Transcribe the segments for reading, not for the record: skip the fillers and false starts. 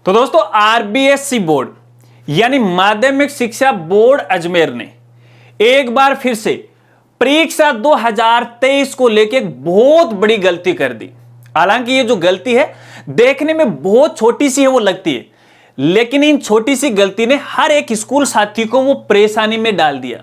तो दोस्तों RBSC board यानी माध्यमिक शिक्षा बोर्ड अजमेर ने एक बार फिर से परीक्षा 2023 को लेकर एक बहुत बड़ी गलती कर दी। हालांकि ये जो गलती है देखने में बहुत छोटी सी है वो लगती है, लेकिन इन छोटी सी गलती ने हर एक स्कूल साथी को वो परेशानी में डाल दिया।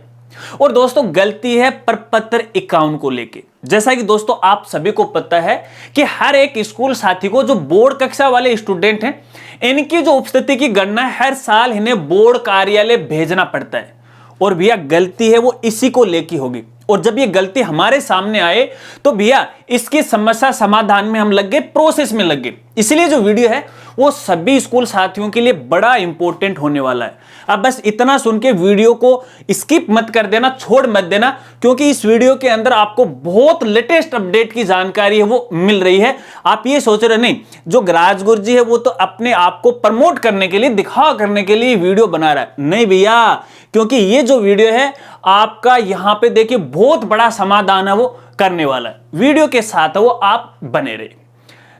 और दोस्तों गलती है प्रपत्र 51 को लेके। जैसा कि दोस्तों आप सभी को पता है कि हर एक स्कूल साथी को जो बोर्ड कक्षा वाले स्टूडेंट हैं इनकी जो उपस्थिति की गणना हर साल इन्हें बोर्ड कार्यालय भेजना पड़ता है। और भैया गलती है वो इसी को लेके होगी। और जब ये गलती हमारे सामने आए तो भैया इसकी समस्या समाधान में हम लग गए, प्रोसेस में लग गए। इसलिए जो वीडियो है वो सभी स्कूल साथियों के लिए बड़ा इंपॉर्टेंट होने वाला है। अब बस इतना सुन के वीडियो को स्किप मत कर देना, छोड़ मत देना, क्योंकि इस वीडियो के अंदर आपको बहुत लेटेस्ट अपडेट की जानकारी है वो मिल रही है। आप ये सोच रहे नहीं जो राजगुरु जी है वो तो अपने आप को प्रमोट करने के लिए, दिखावा करने के लिए वीडियो बना रहा है। नहीं भैया, क्योंकि ये जो वीडियो है आपका यहां पे देखिए बहुत बड़ा समाधान है वो करने वाला है। वीडियो के साथ वो आप बने रहे।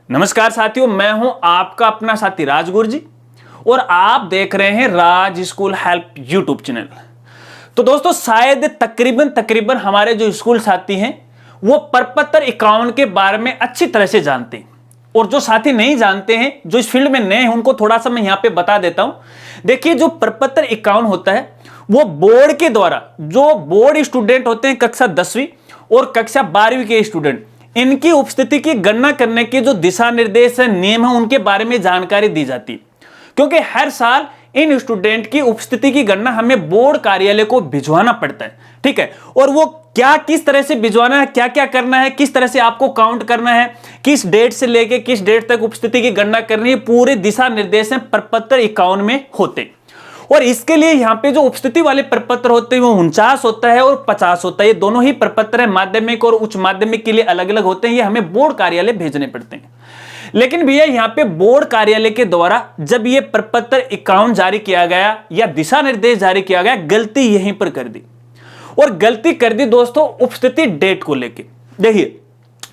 नमस्कार साथियों, मैं हूं आपका अपना साथी राजगुरु जी और आप देख रहे हैं राज स्कूल हेल्प यूट्यूब चैनल। तो दोस्तों शायद तकरीबन हमारे जो स्कूल साथी हैं वो प्रपत्र 51 के बारे में अच्छी तरह से जानते हैं, और जो साथी नहीं जानते हैं, जो इस फील्ड में नए हैं, उनको थोड़ा सा मैं यहां पे बता देता हूं। देखिए जो प्रपत्र 51 होता है वो बोर्ड के द्वारा जो बोर्ड स्टूडेंट होते हैं कक्षा 10वीं और कक्षा 12वीं के स्टूडेंट, इनकी उपस्थिति की गणना करने के जो दिशा निर्देश है, नियम है, उनके बारे में जानकारी दी जाती है। क्योंकि हर साल इन स्टूडेंट की उपस्थिति की गणना हमें बोर्ड कार्यालय को भिजवाना पड़ता है, ठीक है। और वो क्या किस तरह से भिजवाना है, क्या क्या करना है, किस तरह से आपको काउंट करना है, किस डेट से लेके किस डेट तक उपस्थिति की गणना करनी है, पूरे दिशा निर्देश प्रपत्र 51 में होते। और इसके लिए यहाँ पे जो उपस्थिति वाले प्रपत्र होते हैं वो 49 होता है और 50 होता है। ये दोनों ही प्रपत्र है, माध्यमिक और उच्च माध्यमिक के लिए अलग अलग होते हैं। ये हमें बोर्ड कार्यालय भेजने पड़ते हैं। लेकिन भैया यहाँ पे बोर्ड कार्यालय के द्वारा जब ये प्रपत्र 51 जारी किया गया या दिशा निर्देश जारी किया गया, गलती यहीं पर कर दी। और गलती कर दी दोस्तों उपस्थिति डेट को लेके। देखिए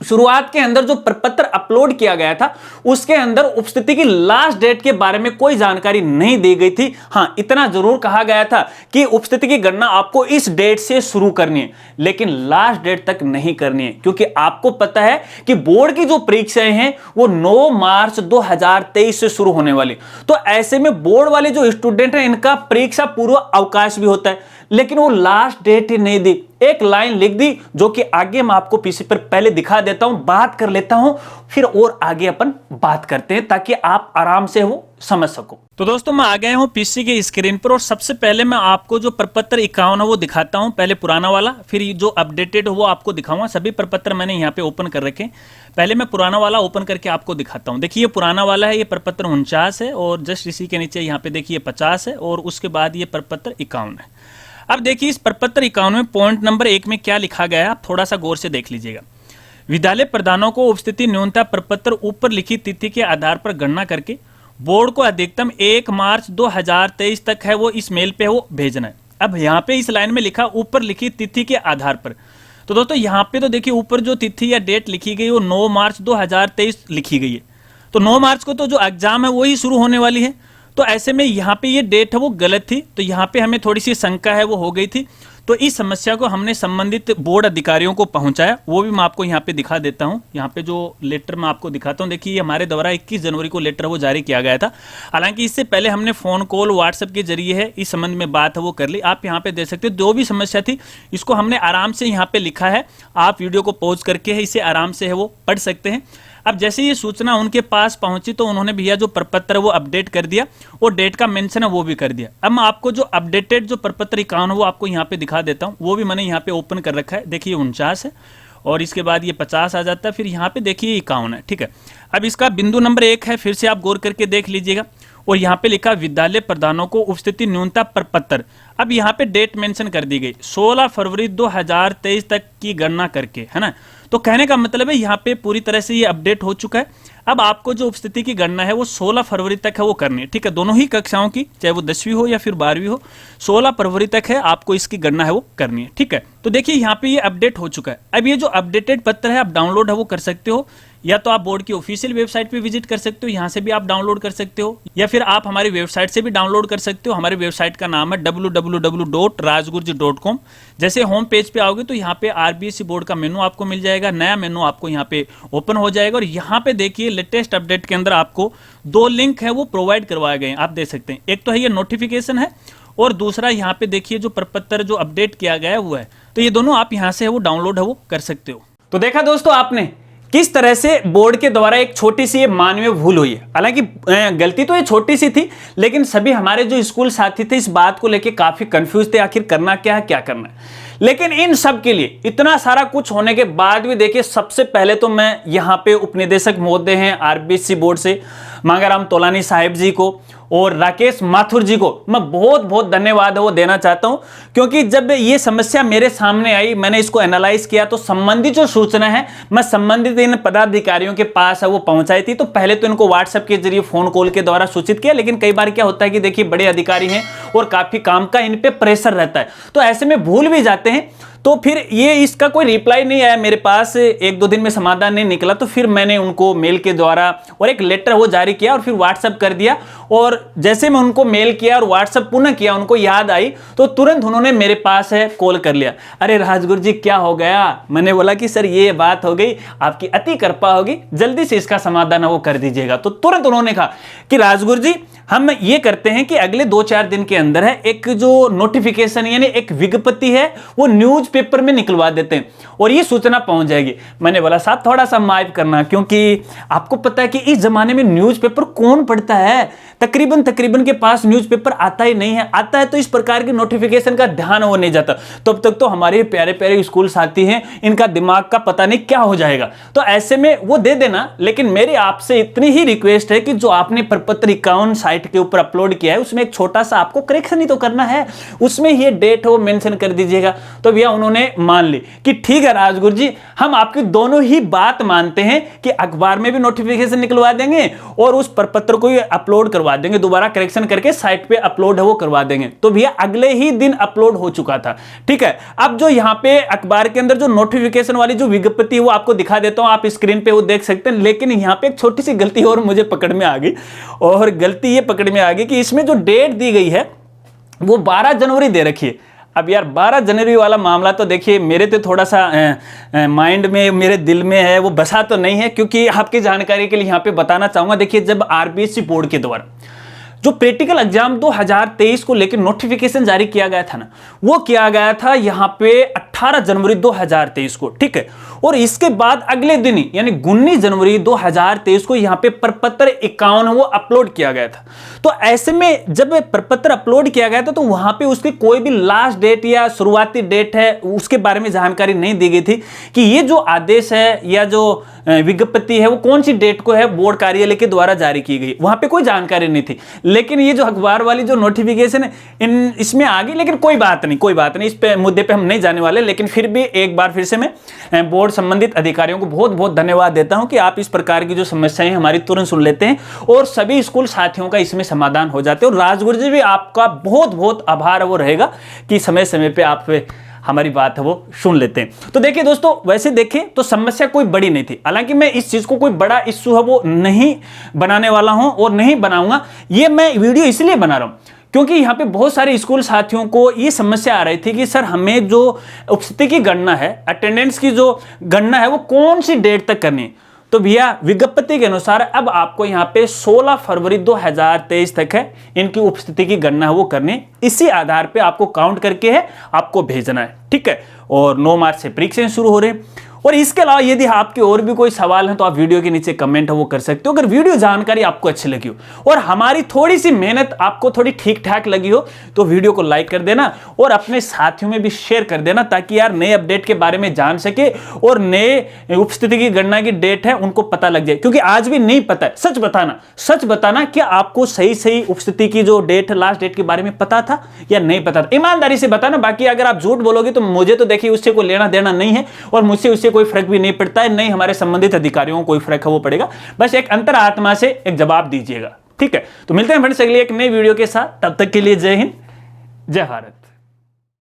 शुरुआत के अंदर जो प्रपत्र अपलोड किया गया था उसके अंदर उपस्थिति की लास्ट डेट के बारे में कोई जानकारी नहीं दी गई थी। हां, इतना जरूर कहा गया था कि उपस्थिति की गणना आपको इस डेट से शुरू करनी है, लेकिन लास्ट डेट तक नहीं करनी है। क्योंकि आपको पता है कि बोर्ड की जो परीक्षाएं हैं वो 9 मार्च 2023 से शुरू होने वाली। तो ऐसे में बोर्ड वाले जो स्टूडेंट हैं इनका परीक्षा पूर्व अवकाश भी होता है, लेकिन वो लास्ट डेट ही नहीं दी। एक लाइन लिख दी जो कि आगे मैं आपको पीसी पर पहले दिखा देता हूं, बात कर लेता हूं, फिर और आगे अपन बात करते हैं ताकि आप आराम से वो समझ सको। तो दोस्तों मैं आ गया हूं पीसी के स्क्रीन पर और सबसे पहले मैं आपको जो प्रपत्र 51 है वो दिखाता हूं। पहले पुराना वाला, फिर जो अपडेटेड हो वो आपको दिखाऊंगा। सभी प्रपत्र मैंने यहाँ पे ओपन कर रखे। पहले मैं पुराना वाला ओपन करके आपको दिखाता हूँ। देखिए ये पुराना वाला है, ये प्रपत्र 49 है और जस्ट इसी के नीचे यहाँ पे देखिए 50 है और उसके बाद ये प्रपत्र 51 है। अब देखिए इस प्रपत्र 51 में पॉइंट नंबर 1 में क्या लिखा गया है, आप थोड़ा सा गौर से देख लीजिएगा। विद्यालय प्रधानों को उपस्थिति न्यूनतम प्रपत्र ऊपर लिखी तिथि के आधार पर गणना करके बोर्ड को अधिकतम 1 मार्च 2023 तक है वो इस मेल पे वो भेजना है। अब यहाँ पे इस लाइन में लिखा ऊपर लिखी तिथि के आधार पर। तो दोस्तों यहाँ पे तो देखिए ऊपर जो तिथि या डेट लिखी गई वो 9 मार्च 2023 लिखी गई है। तो 9 मार्च को तो जो एग्जाम है वही शुरू होने वाली है। तो ऐसे में यहाँ पे ये डेट है वो गलत थी, तो यहाँ पे हमें थोड़ी सी शंका है वो हो गई थी। तो इस समस्या को हमने संबंधित बोर्ड अधिकारियों को पहुंचाया, वो भी मैं आपको यहाँ पे दिखा देता हूँ। यहाँ पे जो लेटर मैं आपको दिखाता हूँ, देखिए ये हमारे द्वारा 21 जनवरी को लेटर वो जारी किया गया था। हालांकि इससे पहले हमने फोन कॉल व्हाट्सएप के जरिए है इस संबंध में बात है वो कर ली। आप यहाँ पे देख सकते हो जो भी समस्या थी इसको हमने आराम से यहाँ पे लिखा है। आप वीडियो को पॉज करके है इसे आराम से है वो पढ़ सकते हैं। अब जैसे ये सूचना उनके पास पहुंची तो उन्होंने भैया जो प्रपत्र वो अपडेट कर दिया और डेट का मेंशन है वो भी कर दिया। अब मैं आपको जो अपडेटेड जो प्रपत्र 51 वो आपको यहाँ पे दिखा देता हूँ। वो भी मैंने यहाँ पे ओपन कर रखा है। देखिए 49 है और इसके बाद ये 50 आ जाता है, फिर यहाँ पे देखिए 51 है, ठीक है। अब इसका बिंदु नंबर 1 है, फिर से आप गौर करके देख लीजिएगा। और यहाँ पे लिखा विद्यालय प्रधानों को उपस्थिति न्यूनतम प्रपत्र। अब यहाँ पे डेट मेंशन कर दी गई 16 फरवरी 2023 तक की गणना करके, है ना। तो कहने का मतलब है यहाँ पे पूरी तरह से ये अपडेट हो चुका है। अब आपको जो उपस्थिति की गणना है वो 16 फरवरी तक है वो करनी है, ठीक है। दोनों ही कक्षाओं की, चाहे वो 10वीं हो या फिर 12वीं हो, 16 फरवरी तक है आपको इसकी गणना है वो करनी है, ठीक है। तो देखिए यहाँ पे ये अपडेट हो चुका है। अब ये जो अपडेटेड पत्र है आप डाउनलोड है वो कर सकते हो, या तो आप बोर्ड की ऑफिशियल वेबसाइट पे विजिट कर सकते हो, यहाँ से भी आप डाउनलोड कर सकते हो, या फिर आप हमारी वेबसाइट से भी डाउनलोड कर सकते हो। हमारी वेबसाइट का नाम है www.rajgurji.com। जैसे होम पेज पे आओगे तो यहाँ पे आरबीएसई बोर्ड का मेनू आपको मिल जाएगा, नया मेनू आपको यहाँ पे ओपन हो जाएगा। और यहाँ पे देखिए लेटेस्ट अपडेट के अंदर आपको 2 लिंक है वो प्रोवाइड करवाए गए हैं, आप देख सकते हैं। एक तो है ये नोटिफिकेशन है, और दूसरा यहाँ पे देखिए जो प्रपत्र जो अपडेट किया गया है वो है। तो ये दोनों आप यहाँ से है वो डाउनलोड है वो कर सकते हो। तो देखा दोस्तों आपने किस तरह से बोर्ड के द्वारा एक छोटी सी ये मानवीय भूल हुई है। हालांकि गलती तो ये छोटी सी थी, लेकिन सभी हमारे जो स्कूल साथी थे इस बात को लेके काफी कंफ्यूज थे, आखिर करना क्या है क्या करना है। लेकिन इन सब के लिए इतना सारा कुछ होने के बाद भी देखिए, सबसे पहले तो मैं यहाँ पे उपनिदेशक महोदय हैं आरबीएसई बोर्ड से मांगाराम तोलानी साहिब जी को और राकेश माथुर जी को मैं बहुत बहुत धन्यवाद वो देना चाहता हूं, क्योंकि जब ये समस्या मेरे सामने आई, मैंने इसको एनालाइज किया, तो संबंधित जो सूचना है मैं संबंधित इन पदाधिकारियों के पास है वो पहुंचाई थी। तो पहले तो इनको व्हाट्सएप के जरिए फोन कॉल के द्वारा सूचित किया, लेकिन कई बार क्या होता है कि देखिए बड़े अधिकारी हैं और काफी काम का इन पे प्रेशर रहता है, तो ऐसे में भूल भी जाते हैं। तो फिर ये इसका कोई रिप्लाई नहीं आया मेरे पास, 1-2 दिन में समाधान नहीं निकला, तो फिर मैंने उनको मेल के द्वारा और एक लेटर वो जारी किया और फिर व्हाट्सएप कर दिया। और जैसे मैं उनको मेल किया और व्हाट्सएप पुनः किया, उनको याद आई तो तुरंत उन्होंने मेरे पास है कॉल कर लिया। अरे राजगुरु जी क्या हो गया? मैंने बोला कि सर ये बात हो गई, आपकी अति कृपा होगी, जल्दी से इसका समाधान वो कर दीजिएगा। तो तुरंत उन्होंने कहा कि राजगुरु जी हम ये करते हैं कि अगले 2-4 दिन के अंदर है एक जो नोटिफिकेशन यानी एक विज्ञप्ति है वो न्यूज पेपर में निकलवा देते हैं और ये सूचना पहुंच जाएगी। मैंने बोला साहब थोड़ा सा माफ करना, क्योंकि आपको पता है कि इस जमाने में न्यूज़पेपर कौन पढ़ता है, तकरीबन के पास न्यूज़पेपर आता ही नहीं है, आता है तो इस प्रकार की नोटिफिकेशन का ध्यान वो नहीं जाता। तब तक तो हमारे प्यारे प्यारे स्कूल साथी हैं, इनका दिमाग का पता नहीं क्या हो जाएगा। तो ऐसे में वो दे देना, लेकिन मेरी आपसे इतनी ही रिक्वेस्ट है कि जो आपने प्रपत्र 51 साइट के ऊपर अपलोड किया है उसमें एक छोटा सा आपको करेक्शन ही तो करना है, उसमें ये डेट वो मेंशन कर दीजिएगा। तो भैया उन्होंने मान ली कि ठीक है राजगुरु जी, हम आपकी दोनों ही बात मानते हैं कि अखबार में भी नोटिफिकेशन निकलवा देंगे और उस प्रपत्र को अपलोड करवा देंगे, दोबारा करेक्शन करके साइट पे अपलोड है वो करवा देंगे। तो भैया अगले ही दिन अपलोड हो चुका था। ठीक है, अब जो यहाँ पे अखबार के अंदर जो नोटिफिकेशन वाली जो विज्ञप्ति है वो आपको दिखा देता हूं, आप स्क्रीन पे वो देख सकते हैं। लेकिन यहाँ पे एक छोटी सी गलती और मुझे पकड़ में आ गई, और गलती ये पकड़ में आ गई कि इसमें जो डेट दी गई है वो 12 जनवरी दे रखी है। अब यार 12 जनवरी वाला मामला तो देखिए मेरे तो थोड़ा सा माइंड में, मेरे दिल में है, वो बसा तो नहीं है, क्योंकि आपकी जानकारी के लिए यहाँ पे बताना चाहूंगा। देखिए जब आरबीएसई बोर्ड के द्वारा जो प्रैक्टिकल एग्जाम 2023 को लेकर नोटिफिकेशन जारी किया गया था ना, वो किया गया था यहाँ पे 18 जनवरी 2023 को। ठीक है, और इसके बाद अगले दिन ही यानी 19 जनवरी 2023 को यहाँ पे प्रपत्र 51 वो अपलोड किया गया था। तो ऐसे में जब प्रपत्र अपलोड किया गया था तो वहां पे उसकी कोई भी लास्ट डेट या शुरुआती डेट है उसके बारे में जानकारी नहीं दी गई थी कि ये जो आदेश है या जो विज्ञप्ति है वो कौन सी डेट को है बोर्ड कार्यालय के द्वारा जारी की गई, वहां पे कोई जानकारी नहीं थी। लेकिन ये जो अखबार वाली जो नोटिफिकेशन है इसमें आ गई, लेकिन कोई बात नहीं, इस पे मुद्दे पे हम नहीं जाने वाले। लेकिन फिर भी एक बार फिर से मैं बोर्ड संबंधित अधिकारियों को बहुत बहुत धन्यवाद देता हूं कि आप इस प्रकार की जो समस्याएं हमारी तुरंत सुन लेते हैं और सभी स्कूल साथियों का इसमें समाधान हो जाते हैं। और राजगुरु जी भी आपका बहुत बहुत आभार वो रहेगा कि समय समय पे आप हमारी बात है वो सुन लेते हैं। तो देखिए दोस्तों, वैसे देखें तो समस्या कोई बड़ी नहीं थी। हालांकि मैं इस चीज को कोई बड़ा इश्यू है वो नहीं बनाने वाला हूं और नहीं बनाऊंगा। ये मैं वीडियो इसलिए बना रहा हूं क्योंकि यहाँ पे बहुत सारे स्कूल साथियों को ये समस्या आ रही थी कि सर हमें जो उपस्थिति की गणना है, अटेंडेंस की जो गणना है वो कौन सी डेट तक करनी है। तो भैया विज्ञप्ति के अनुसार अब आपको यहाँ पे 16 फरवरी 2023 तक है इनकी उपस्थिति की गणना है वो करनी, इसी आधार पे आपको काउंट करके है आपको भेजना है। ठीक है, और 9 मार्च से परीक्षाएं शुरू हो रही हैं। और इसके अलावा यदि आपके और भी कोई सवाल है तो आप वीडियो के नीचे कमेंट है वो कर सकते हो। अगर वीडियो जानकारी आपको अच्छी लगी हो और हमारी थोड़ी सी मेहनत आपको थोड़ी ठीक ठाक लगी हो तो वीडियो को लाइक कर देना और अपने साथियों में भी शेयर कर देना, ताकि यार नए अपडेट के बारे में जान सके और नए उपस्थिति की गणना की डेट है उनको पता लग जाए। क्योंकि आज भी नहीं पता है, सच बताना क्या आपको सही उपस्थिति की जो डेट है लास्ट डेट के बारे में पता था या नहीं पता था, ईमानदारी से बताना। बाकी अगर आप झूठ बोलोगे तो मुझे तो देखिए उससे कोई लेना देना नहीं है और मुझसे उससे कोई फर्क भी नहीं पड़ता है, नहीं हमारे संबंधित अधिकारियों को कोई फर्क है वो पड़ेगा। बस एक अंतरात्मा से एक जवाब दीजिएगा। ठीक है, तो मिलते हैं फ्रेंड्स अगली एक नई वीडियो के साथ, तब तक के लिए जय हिंद जय भारत।